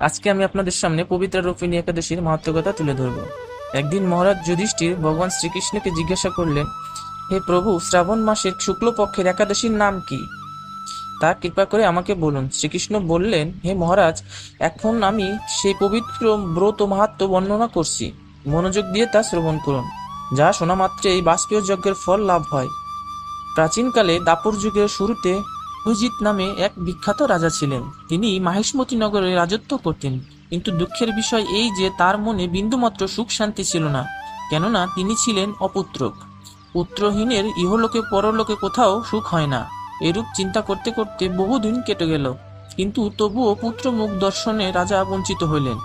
আজকে আমি আপনাদের সামনে পবিত্র রোপিণী একাদশীর মাহাত্ম্য কথা তুলে ধরব। একদিন মহারাজ যুধিষ্ঠির ভগবান শ্রীকৃষ্ণকে জিজ্ঞাসা করলেন, হে প্রভু, শ্রাবণ মাসের শুক্লপক্ষের একাদশীর নাম কি? তা কৃপা করে আমাকে বলুন। শ্রীকৃষ্ণ বললেন, হে মহারাজ, এখন আমি সেই পবিত্র ব্রত মাহাত্ম্য বর্ণনা করছি, মনোযোগ দিয়ে তা শ্রবণ করুন। যা শোনা মাত্রেই বাষ্পীয় যজ্ঞের ফল লাভ হয়। প্রাচীনকালে দাপর যুগের শুরুতে অভিজিৎ নামে এক বিখ্যাত রাজা ছিলেন। তিনি মাহিষ্মতি নগরে রাজত্ব করতেন, কিন্তু দুঃখের বিষয় এই যে তার মনে বিন্দুমাত্র সুখ শান্তি ছিল না, কেননা তিনি ছিলেন অপুত্রক। পুত্রহীনের ইহলোকে পরলোকে কোথাও সুখ হয় না। এরূপ চিন্তা করতে করতে বহুদিন কেটে গেল, কিন্তু তবুও পুত্র মুখ দর্শনে রাজা বঞ্চিত হইলেন।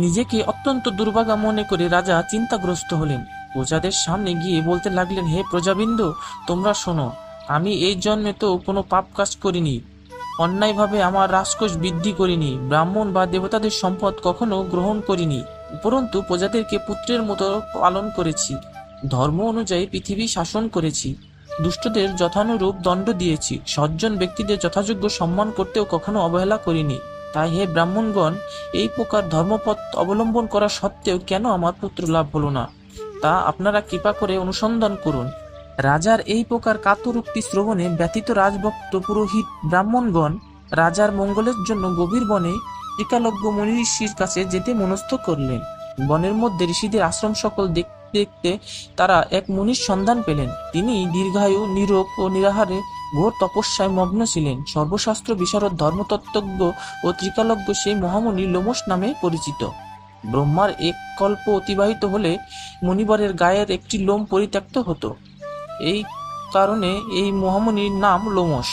নিজেকে অত্যন্ত দুর্ভাগা মনে করে রাজা চিন্তাগ্রস্ত হলেন। প্রজাদের সামনে গিয়ে বলতে লাগলেন, হে প্রজাবৃন্দ, তোমরা শোনো, আমি এই জন্মে তো কোনো পাপ কাজ করিনি, অন্যায়ভাবে আমার রাজকোষ বৃদ্ধি করিনি, ব্রাহ্মণ বা দেবতাদের সম্পদ কখনো গ্রহণ করিনি, উপরন্তু প্রজাদেরকে পুত্রের মতো পালন করেছি, ধর্ম অনুযায়ী পৃথিবী শাসন করেছি, দুষ্টদের যথানুরূপ দণ্ড দিয়েছি, সজ্জন ব্যক্তিদের যথাযোগ্য সম্মান করতেও কখনো অবহেলা করিনি। তাই হে ব্রাহ্মণগণ, এই প্রকার ধর্মপথ অবলম্বন করা সত্ত্বেও কেন আমার পুত্র লাভ হলো না, তা আপনারা কৃপা করে অনুসন্ধান করুন। রাজার এই প্রকার কাতরোক্তি শ্রবণে ব্যতীত রাজভক্ত পুরোহিত ব্রাহ্মণগণ রাজার মঙ্গলের জন্য গভীর বনে ত্রিকালজ্ঞ মুনি ঋষির কাছে যেতে মনস্থ করলেন। বনের মধ্যে ঋষিদের আশ্রম সকল দেখতে দেখতে তারা এক মুনির সন্ধান পেলেন। তিনি দীর্ঘায়ু, নীরোগ ও নিরাহারে ঘোর তপস্যায় মগ্ন ছিলেন। সর্বশাস্ত্র বিশারদ, ধর্মতত্ত্বজ্ঞ ও ত্রিকালজ্ঞ সেই মহামুনি লোমশ নামে পরিচিত। ব্রহ্মার এক কল্প অতিবাহিত হলে মুনিবরের গায়ের একটি লোম পরিত্যক্ত হতো। এই কারণে এই মহামুনির নাম লোমশ।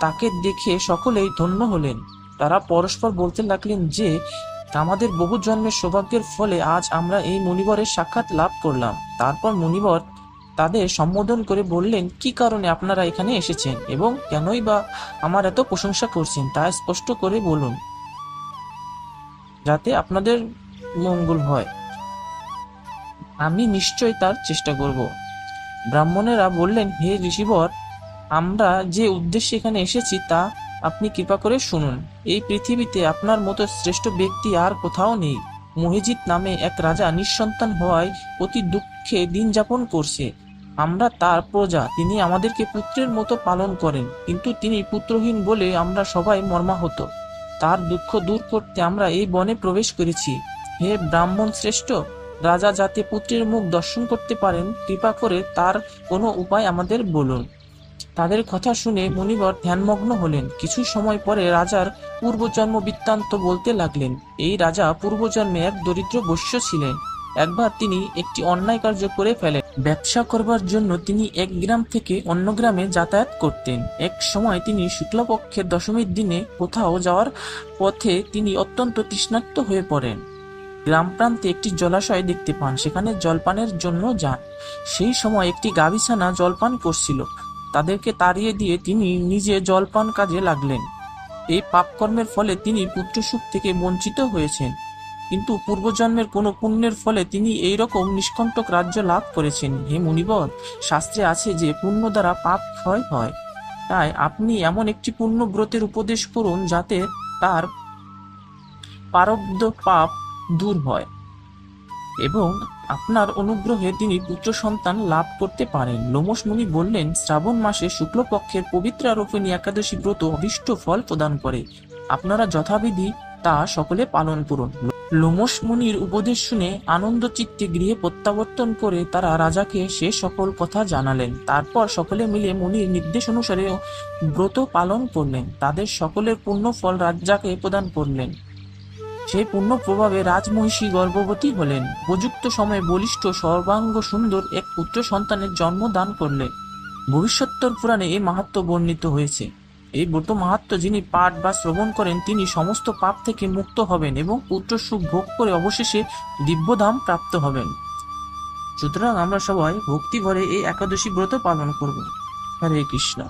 তাকে দেখে সকলেই ধন্য হলেন। তারা পরস্পর বলতে লাগলেন যে, আমাদের বহু জন্মের সৌভাগ্যের ফলে আজ আমরা এই মুনিবরের সাক্ষাৎ লাভ করলাম। তারপর মুনিবর তাদের সম্বোধন করে বললেন, কি কারণে আপনারা এখানে এসেছেন এবং কেনই বা আমার এত প্রশংসা করছেন, তা স্পষ্ট করে বলুন, যাতে আপনাদের মঙ্গল হয়। আমি নিশ্চয় তার চেষ্টা করব। ব্রাহ্মণেরা বললেন, হে ঋষিবর, আমরা যে উদ্দেশ্যে এখানে এসেছি তা আপনি কৃপা করে শুনুন। এই পৃথিবীতে আপনার মতো শ্রেষ্ঠ ব্যক্তি আর কোথাও নেই। মহিজিৎ নামে এক রাজা নিঃসন্তান হওয়ায় অতি দুঃখে দিন যাপন করছে। আমরা তার প্রজা, তিনি আমাদেরকে পুত্রের মতো পালন করেন, কিন্তু তিনি পুত্রহীন বলে আমরা সবাই মর্মাহত। তার দুঃখ দূর করতে আমরা এই বনে প্রবেশ করেছি। হে ব্রাহ্মণ শ্রেষ্ঠ, রাজা যাতে পুত্রের মুখ দর্শন করতে পারেন, কৃপা করে তার কোনো উপায় আমাদের বলুন। তাদের কথা শুনে মুনিবর ধ্যানমগ্ন হলেন। কিছু সময় পরে রাজার পূর্বজন্ম বৃত্তান্ত বলতে লাগলেন। এই রাজা পূর্বজন্মে এক দরিদ্র বৈশ্য ছিলেন। একবার তিনি একটি অন্যায় কার্য করে ফেলেন। ব্যবসা করবার জন্য তিনি এক গ্রাম থেকে অন্য গ্রামে যাতায়াত করতেন। এক সময় তিনি শুক্লপক্ষের দশমীর দিনে কোথাও যাওয়ার পথে তিনি অত্যন্ত তৃষ্ণার্ত হয়ে পড়েন। গ্রাম প্রান্তে একটি জলাশয় দেখতে পান, সেখানে জলপানের জন্য যান। সেই সময় একটি গাভীছানা জলপান করছিল। তাদেরকে তাড়িয়ে দিয়ে তিনি নিজে জলপান কাজে লাগলেন। এই পাপকর্মের ফলে তিনি পুত্রসুখ থেকে বঞ্চিত হয়েছেন, কিন্তু পূর্বজন্মের কোনো পুণ্যের ফলে তিনি এইরকম নিষ্কণ্টক রাজ্য লাভ করেছেন। হে মুনিবর, শাস্ত্রে আছে যে পুণ্য দ্বারা পাপ ক্ষয় হয়। তাই আপনি এমন একটি পুণ্য ব্রতের উপদেশ করুন যাতে তার প্রারব্ধ পাপ দূর হয় এবং আপনার অনুগ্রহে তিনি পুত্র সন্তান লাভ করতে পারেন। লোমশ মুনি বললেন, শ্রাবণ মাসে শুক্লপক্ষের পবিত্র রোপিণী একাদশী ব্রত অভীষ্ট ফল প্রদান করে। আপনারা যথাবিধি তা সকলে পালন করুন। লোমশ মুনির উপদেশ শুনে আনন্দ চিত্তে গৃহে প্রত্যাবর্তন করে তারা রাজাকে সে সকল কথা জানালেন। তারপর সকলে মিলে মুনির নির্দেশ অনুসারে ব্রত পালন করলেন। তাদের সকলের পুণ্য ফল রাজাকে প্রদান করলেন। সেই পুণ্য প্রভাবে রাজমহিষী গর্ভবতী হলেন। উপযুক্ত সময়ে বলিষ্ঠ, সর্বাঙ্গ সুন্দর এক পুত্র সন্তানের জন্ম দান করলেন। ভবিষ্যোত্তর পুরাণে এই মাহাত্ম্য বর্ণিত হয়েছে। এই ব্রত মাহাত্ম্য যিনি পাঠ বা শ্রবণ করেন, তিনি সমস্ত পাপ থেকে মুক্ত হবেন এবং পুত্র সুখ ভোগ করে অবশেষে দিব্যধাম প্রাপ্ত হবেন। সুতরাং আমরা সবাই ভক্তি ভরে এই একাদশী ব্রত পালন করব। হরে কৃষ্ণ।